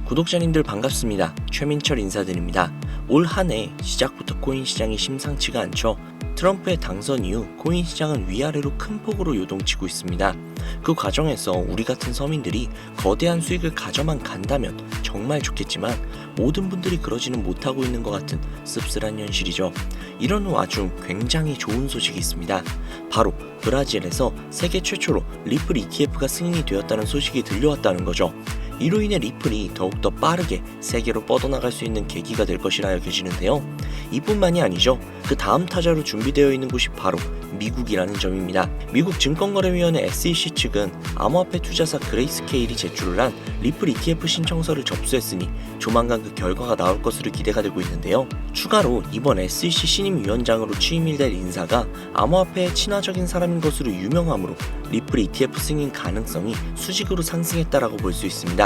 구독자님들 반갑습니다. 최민철 인사드립니다. 올 한 해 시작부터 코인 시장이 심상치가 않죠. 트럼프의 당선 이후 코인 시장은 위아래로 큰 폭으로 요동치고 있습니다. 그 과정에서 우리 같은 서민들이 거대한 수익을 가져만 간다면 정말 좋겠지만 모든 분들이 그러지는 못하고 있는 것 같은 씁쓸한 현실이죠. 이런 와중 굉장히 좋은 소식이 있습니다. 바로 브라질에서 세계 최초로 리플 ETF가 승인이 되었다는 소식이 들려왔다는 거죠. 이로 인해 리플이 더욱더 빠르게 세계로 뻗어나갈 수 있는 계기가 될 것이라 여겨지는데요. 이뿐만이 아니죠. 그 다음 타자로 준비되어 있는 곳이 바로 미국이라는 점입니다. 미국 증권거래위원회 SEC 측은 암호화폐 투자사 그레이스케일이 제출을 한 리플 ETF 신청서를 접수했으니 조만간 그 결과가 나올 것으로 기대가 되고 있는데요. 추가로 이번 SEC 신임위원장으로 취임이 될 인사가 암호화폐에 친화적인 사람인 것으로 유명하므로 리플 ETF 승인 가능성이 수직으로 상승했다라고 볼 수 있습니다.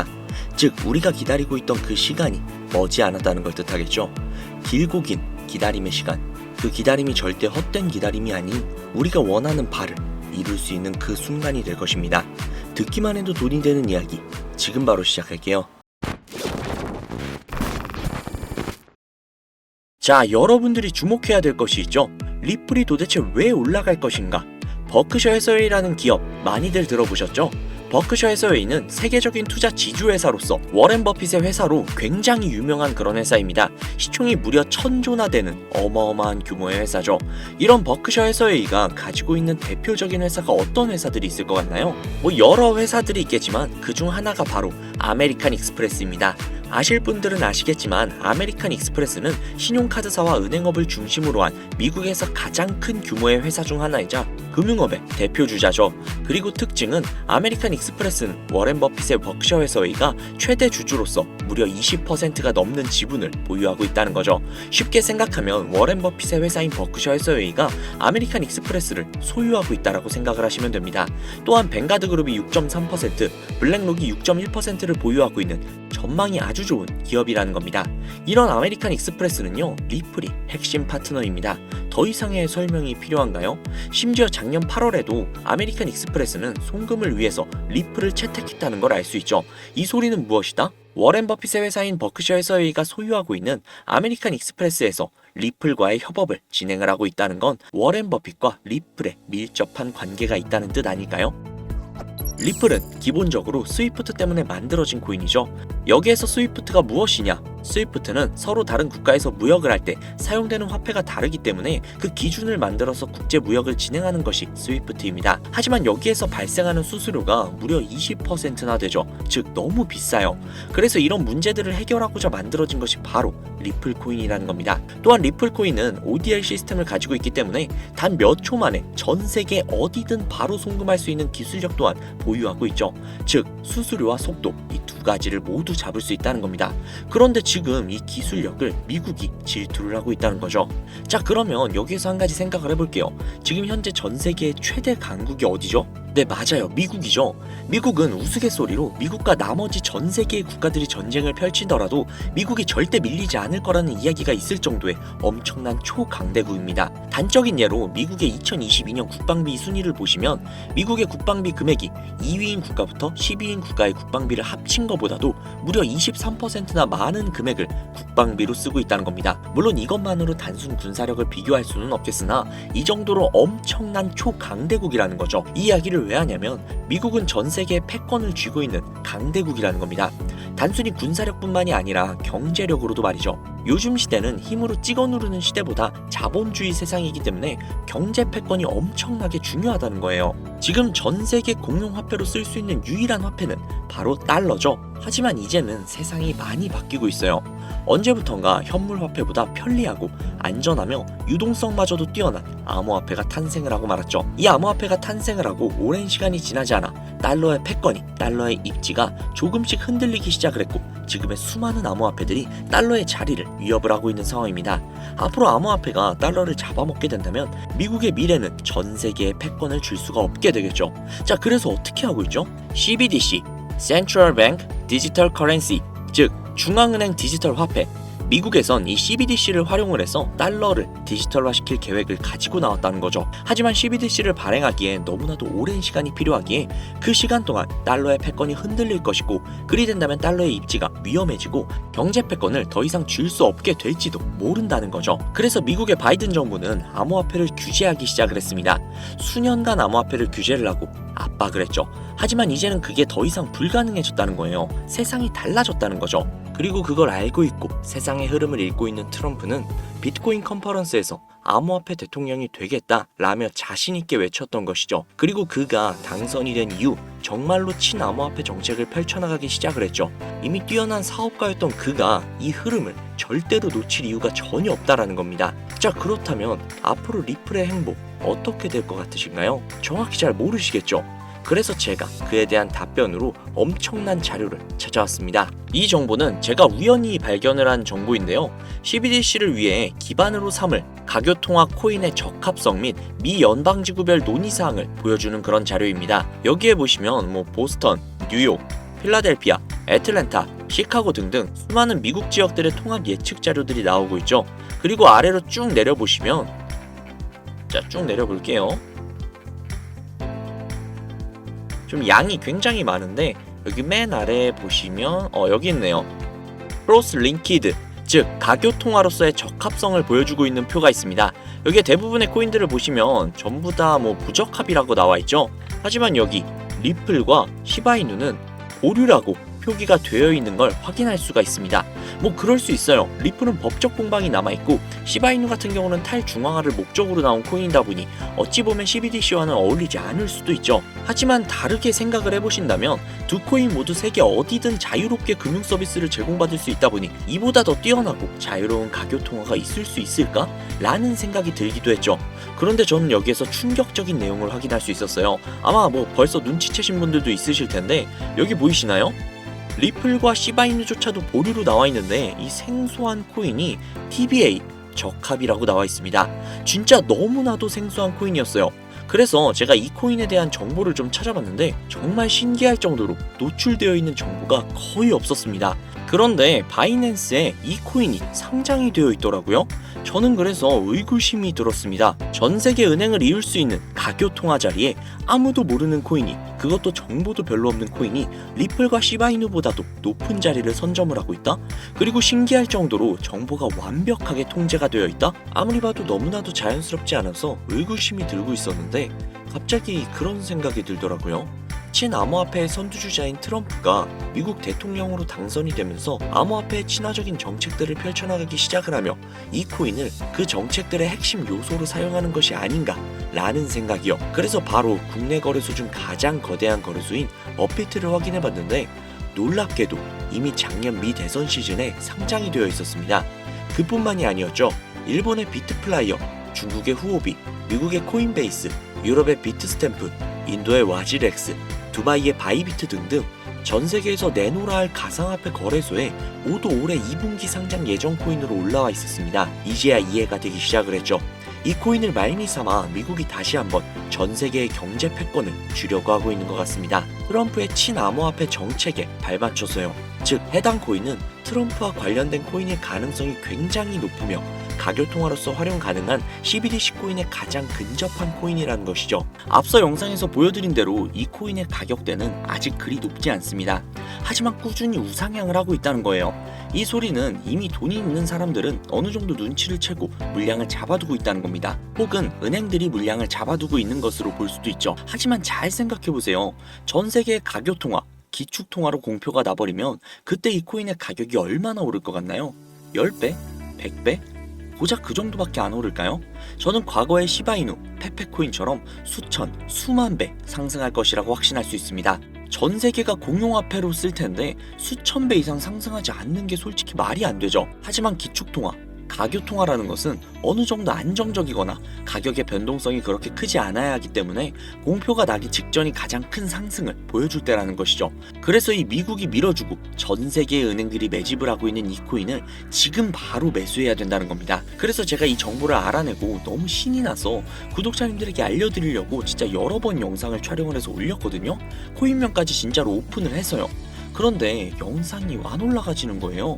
즉 우리가 기다리고 있던 그 시간이 머지않았다는 걸 뜻하겠죠. 길고 긴 기다림의 시간, 그 기다림이 절대 헛된 기다림이 아닌 우리가 원하는 바를 이룰 수 있는 그 순간이 될 것입니다. 듣기만 해도 돈이 되는 이야기, 지금 바로 시작할게요. 자, 여러분들이 주목해야 될 것이 있죠. 리플이 도대체 왜 올라갈 것인가? 버크셔 해서웨이라는 기업 많이들 들어보셨죠? 버크셔 해서웨이는 세계적인 투자 지주회사로서 워렌 버핏의 회사로 굉장히 유명한 그런 회사입니다. 시총이 무려 1000조나 되는 어마어마한 규모의 회사죠. 이런 버크셔 해서웨이가 가지고 있는 대표적인 회사가 어떤 회사들이 있을 것 같나요? 여러 회사들이 있겠지만 그중 하나가 바로 아메리칸 익스프레스입니다. 아실 분들은 아시겠지만 아메리칸 익스프레스는 신용카드사와 은행업을 중심으로 한 미국에서 가장 큰 규모의 회사 중 하나이자 금융업의 대표주자죠. 그리고 특징은 아메리칸 익스프레스는 워렌 버핏의 버크셔 해서웨이가 최대 주주로서 무려 20%가 넘는 지분을 보유하고 있다는 거죠. 쉽게 생각하면 워렌 버핏의 회사인 버크셔 해서웨이가 아메리칸 익스프레스를 소유하고 있다라고 생각을 하시면 됩니다. 또한 뱅가드 그룹이 6.3%, 블랙록이 6.1%를 보유하고 있는 전망이 아주 좋은 기업이라는 겁니다. 이런 아메리칸 익스프레스는요, 리플이 핵심 파트너입니다. 더 이상의 설명이 필요한가요? 심지어 작년 8월에도 아메리칸 익스프레스는 송금을 위해서 리플을 채택했다는 걸 알 수 있죠. 이 소리는 무엇이다? 워렌 버핏의 회사인 버크셔 해서웨이가 소유하고 있는 아메리칸 익스프레스에서 리플과의 협업을 진행을 하고 있다는 건 워렌 버핏과 리플에 밀접한 관계가 있다는 뜻 아닐까요? 리플은 기본적으로 스위프트 때문에 만들어진 코인이죠. 여기에서 스위프트가 무엇이냐? 스위프트는 서로 다른 국가에서 무역을 할 때 사용되는 화폐가 다르기 때문에 그 기준을 만들어서 국제 무역을 진행하는 것이 스위프트입니다. 하지만 여기에서 발생하는 수수료가 무려 20%나 되죠. 즉 너무 비싸요. 그래서 이런 문제들을 해결하고자 만들어진 것이 바로 리플 코인이라는 겁니다. 또한 리플 코인은 ODR 시스템을 가지고 있기 때문에 단 몇 초 만에 전 세계 어디든 바로 송금할 수 있는 기술력 또한 보유하고 있죠. 즉 수수료와 속도, 이 두 가지를 모두 잡을 수 있다는 겁니다. 그런데 지금 이 기술력을 미국이 질투를 하고 있다는 거죠. 자, 그러면 여기에서 한 가지 생각을 해볼게요. 지금 현재 전 세계의 최대 강국이 어디죠? 네, 맞아요. 미국이죠. 미국은 우스갯소리로 미국과 나머지 전 세계의 국가들이 전쟁을 펼치더라도 미국이 절대 밀리지 않을 거라는 이야기가 있을 정도의 엄청난 초강대국입니다. 단적인 예로 미국의 2022년 국방비 순위를 보시면 미국의 국방비 금액이 2위인 국가부터 10위인 국가의 국방비를 합친 것보다도 무려 23%나 많은 금액을 국방비로 쓰고 있다는 겁니다. 물론 이것만으로 단순 군사력을 비교할 수는 없겠으나 이 정도로 엄청난 초강대국이라는 거죠. 이 이야기를 왜 하냐면 미국은 전 세계의 패권을 쥐고 있는 강대국이라는 겁니다. 단순히 군사력뿐만이 아니라 경제력으로도 말이죠. 요즘 시대는 힘으로 찍어 누르는 시대보다 자본주의 세상이기 때문에 경제 패권이 엄청나게 중요하다는 거예요. 지금 전 세계 공용 화폐로 쓸 수 있는 유일한 화폐는 바로 달러죠. 하지만 이제는 세상이 많이 바뀌고 있어요. 언제부턴가 현물 화폐보다 편리하고 안전하며 유동성마저도 뛰어난 암호화폐가 탄생을 하고 말았죠. 이 암호화폐가 탄생을 하고 오랜 시간이 지나지 않아 달러의 패권이, 달러의 입지가 조금씩 흔들리기 시작을 했고 지금의 수많은 암호화폐들이 달러의 자리를 위협을 하고 있는 상황입니다. 앞으로 암호화폐가 달러를 잡아먹게 된다면 미국의 미래는 전 세계에 패권을 줄 수가 없게 되겠죠. 자, 그래서 어떻게 하고 있죠? CBDC, Central Bank Digital Currency, 즉 중앙은행 디지털 화폐, 미국에선 이 CBDC를 활용을 해서 달러를 디지털화시킬 계획을 가지고 나왔다는 거죠. 하지만 CBDC를 발행하기에 너무나도 오랜 시간이 필요하기에 그 시간 동안 달러의 패권이 흔들릴 것이고, 그리 된다면 달러의 입지가 위험해지고 경제 패권을 더 이상 쥘 수 없게 될지도 모른다는 거죠. 그래서 미국의 바이든 정부는 암호화폐를 규제하기 시작을 했습니다. 수년간 암호화폐를 규제를 하고 압박을 했죠. 하지만 이제는 그게 더 이상 불가능해졌다는 거예요. 세상이 달라졌다는 거죠. 그리고 그걸 알고 있고 세상의 흐름을 읽고 있는 트럼프는 비트코인 컨퍼런스에서 암호화폐 대통령이 되겠다라며 자신있게 외쳤던 것이죠. 그리고 그가 당선이 된 이후 정말로 친암호화폐 정책을 펼쳐나가기 시작을 했죠. 이미 뛰어난 사업가였던 그가 이 흐름을 절대로 놓칠 이유가 전혀 없다라는 겁니다. 자, 그렇다면 앞으로 리플의 행보 어떻게 될 것 같으신가요? 정확히 잘 모르시겠죠? 그래서 제가 그에 대한 답변으로 엄청난 자료를 찾아왔습니다. 이 정보는 제가 우연히 발견을 한 정보인데요. CBDC를 위해 기반으로 삼을 가교통화 코인의 적합성 및 미 연방지구별 논의사항을 보여주는 그런 자료입니다. 여기에 보시면 보스턴, 뉴욕, 필라델피아, 애틀랜타, 시카고 등등 수많은 미국 지역들의 통합 예측 자료들이 나오고 있죠. 그리고 아래로 쭉 내려보시면, 자, 쭉 내려볼게요. 좀 양이 굉장히 많은데 여기 맨 아래에 보시면 여기 있네요. 크로스 링키드, 즉 가교통화로서의 적합성을 보여주고 있는 표가 있습니다. 여기에 대부분의 코인들을 보시면 전부 다 부적합이라고 나와 있죠. 하지만 여기 리플과 시바이누는 보류라고 표기가 되어 있는 걸 확인할 수가 있습니다. 그럴 수 있어요. 리플은 법적 공방이 남아있고 시바이누 같은 경우는 탈중앙화를 목적으로 나온 코인이다 보니 어찌 보면 CBDC와는 어울리지 않을 수도 있죠. 하지만 다르게 생각을 해보신다면 두 코인 모두 세계 어디든 자유롭게 금융 서비스를 제공받을 수 있다 보니 이보다 더 뛰어나고 자유로운 가교통화가 있을 수 있을까? 라는 생각이 들기도 했죠. 그런데 저는 여기에서 충격적인 내용을 확인할 수 있었어요. 아마 벌써 눈치채신 분들도 있으실 텐데 여기 보이시나요? 리플과 시바이누조차도 보류로 나와 있는데 이 생소한 코인이 TBA 적합이라고 나와 있습니다. 진짜 너무나도 생소한 코인이었어요. 그래서 제가 이 코인에 대한 정보를 좀 찾아봤는데 정말 신기할 정도로 노출되어 있는 정보가 거의 없었습니다. 그런데 바이낸스에 이 코인이 상장이 되어 있더라고요. 저는 그래서 의구심이 들었습니다. 전 세계 은행을 이을 수 있는 가교통화 자리에 아무도 모르는 코인이, 그것도 정보도 별로 없는 코인이 리플과 시바이누보다도 높은 자리를 선점을 하고 있다? 그리고 신기할 정도로 정보가 완벽하게 통제가 되어 있다? 아무리 봐도 너무나도 자연스럽지 않아서 의구심이 들고 있었는데 갑자기 그런 생각이 들더라고요. 친암호화폐의 선두주자인 트럼프가 미국 대통령으로 당선이 되면서 암호화폐의 친화적인 정책들을 펼쳐나가기 시작을 하며 이 코인을 그 정책들의 핵심 요소로 사용하는 것이 아닌가 라는 생각이요. 그래서 바로 국내 거래소 중 가장 거대한 거래소인 업비트를 확인해봤는데 놀랍게도 이미 작년 미 대선 시즌에 상장이 되어 있었습니다. 그뿐만이 아니었죠. 일본의 비트플라이어, 중국의 후오비, 미국의 코인베이스, 유럽의 비트스탬프, 인도의 와지렉스, 두바이의 바이비트 등등 전 세계에서 내놓으라 할 가상화폐 거래소에 모두 올해 2분기 상장 예정 코인으로 올라와 있었습니다. 이제야 이해가 되기 시작을 했죠. 이 코인을 말미삼아 미국이 다시 한번 전 세계의 경제 패권을 주려고 하고 있는 것 같습니다. 트럼프의 친암호화폐 정책에 발맞춰서요. 즉 해당 코인은 트럼프와 관련된 코인일 가능성이 굉장히 높으며 가교통화로서 활용 가능한 CBDC 코인에 가장 근접한 코인이라는 것이죠. 앞서 영상에서 보여드린 대로 이 코인의 가격대는 아직 그리 높지 않습니다. 하지만 꾸준히 우상향을 하고 있다는 거예요. 이 소리는 이미 돈이 있는 사람들은 어느 정도 눈치를 채고 물량을 잡아두고 있다는 겁니다. 혹은 은행들이 물량을 잡아두고 있는 것으로 볼 수도 있죠. 하지만 잘 생각해보세요. 전 세계의 가교통화, 기축통화로 공표가 나버리면 그때 이 코인의 가격이 얼마나 오를 것 같나요? 10배? 100배? 고작 그 정도밖에 안 오를까요? 저는 과거의 시바이누, 페페코인처럼 수천, 수만 배 상승할 것이라고 확신할 수 있습니다. 전 세계가 공용화폐로 쓸 텐데 수천 배 이상 상승하지 않는 게 솔직히 말이 안 되죠. 하지만 기축통화, 가교통화라는 것은 어느 정도 안정적이거나 가격의 변동성이 그렇게 크지 않아야 하기 때문에 공표가 나기 직전이 가장 큰 상승을 보여줄 때라는 것이죠. 그래서 이 미국이 밀어주고 전 세계의 은행들이 매집을 하고 있는 이 코인을 지금 바로 매수해야 된다는 겁니다. 그래서 제가 이 정보를 알아내고 너무 신이 나서 구독자님들에게 알려드리려고 진짜 여러 번 영상을 촬영을 해서 올렸거든요. 코인명까지 진짜로 오픈을 해서요. 그런데 영상이 안 올라가지는 거예요.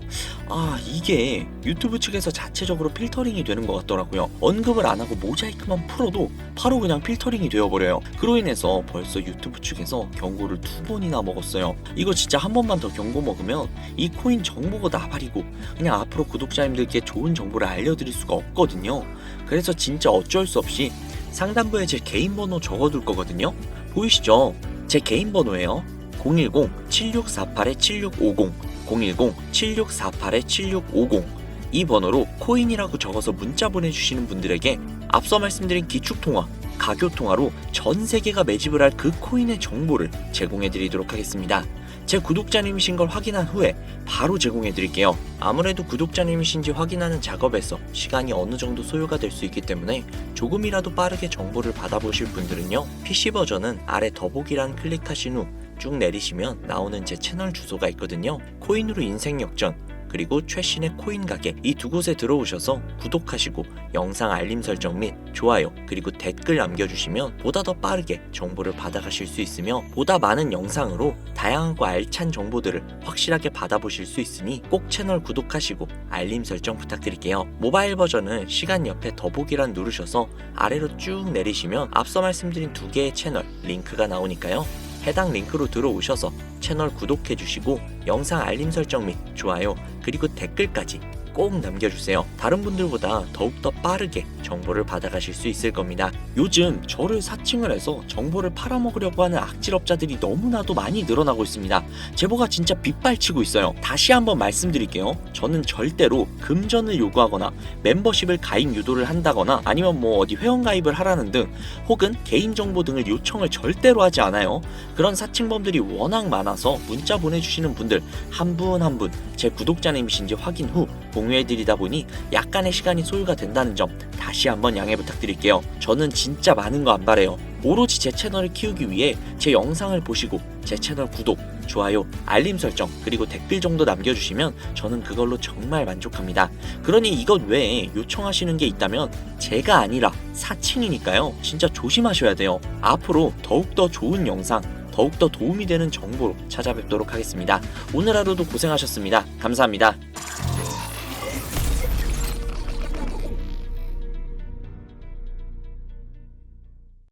이게 유튜브 측에서 자체적으로 필터링이 되는 것 같더라고요. 언급을 안 하고 모자이크만 풀어도 바로 그냥 필터링이 되어버려요. 그로 인해서 벌써 유튜브 측에서 경고를 2번이나 먹었어요. 이거 진짜 한 번만 더 경고 먹으면 이 코인 정보가 나발이고 그냥 앞으로 구독자님들께 좋은 정보를 알려드릴 수가 없거든요. 그래서 진짜 어쩔 수 없이 상단부에 제 개인 번호 적어둘 거거든요. 보이시죠? 제 개인 번호예요. 010-7648-7650 010-7648-7650 이 번호로 코인이라고 적어서 문자 보내주시는 분들에게 앞서 말씀드린 기축통화, 가교통화로 전 세계가 매집을 할 그 코인의 정보를 제공해드리도록 하겠습니다. 제 구독자님이신 걸 확인한 후에 바로 제공해드릴게요. 아무래도 구독자님이신지 확인하는 작업에서 시간이 어느 정도 소요가 될 수 있기 때문에 조금이라도 빠르게 정보를 받아보실 분들은요, PC 버전은 아래 더보기란 클릭하신 후 쭉 내리시면 나오는 제 채널 주소가 있거든요. 코인으로 인생 역전, 그리고 최신의 코인 가게 이 두 곳에 들어오셔서 구독하시고 영상 알림 설정 및 좋아요 그리고 댓글 남겨주시면 보다 더 빠르게 정보를 받아가실 수 있으며 보다 많은 영상으로 다양하고 알찬 정보들을 확실하게 받아보실 수 있으니 꼭 채널 구독하시고 알림 설정 부탁드릴게요. 모바일 버전은 시간 옆에 더보기란 누르셔서 아래로 쭉 내리시면 앞서 말씀드린 2개의 채널 링크가 나오니까요. 해당 링크로 들어오셔서 채널 구독해주시고 영상 알림 설정 및 좋아요 그리고 댓글까지 꼭 남겨주세요. 다른 분들보다 더욱더 빠르게 정보를 받아가실 수 있을 겁니다. 요즘 저를 사칭을 해서 정보를 팔아먹으려고 하는 악질업자들이 너무나도 많이 늘어나고 있습니다. 제보가 진짜 빗발치고 있어요. 다시 한번 말씀드릴게요. 저는 절대로 금전을 요구하거나 멤버십을 가입 유도를 한다거나 아니면 어디 회원가입을 하라는 등 혹은 개인정보 등을 요청을 절대로 하지 않아요. 그런 사칭범들이 워낙 많아서 문자 보내주시는 분들 한 분 한 분 제 구독자님이신지 확인 후 공유해드리다 보니 약간의 시간이 소요가 된다는 점 다시 한번 양해 부탁드릴게요. 저는 진짜 많은 거 안 바래요. 오로지 제 채널을 키우기 위해 제 영상을 보시고 제 채널 구독, 좋아요, 알림 설정 그리고 댓글 정도 남겨주시면 저는 그걸로 정말 만족합니다. 그러니 이것 외에 요청하시는 게 있다면 제가 아니라 사칭이니까요. 진짜 조심하셔야 돼요. 앞으로 더욱더 좋은 영상 더욱더 도움이 되는 정보로 찾아뵙도록 하겠습니다. 오늘 하루도 고생하셨습니다. 감사합니다.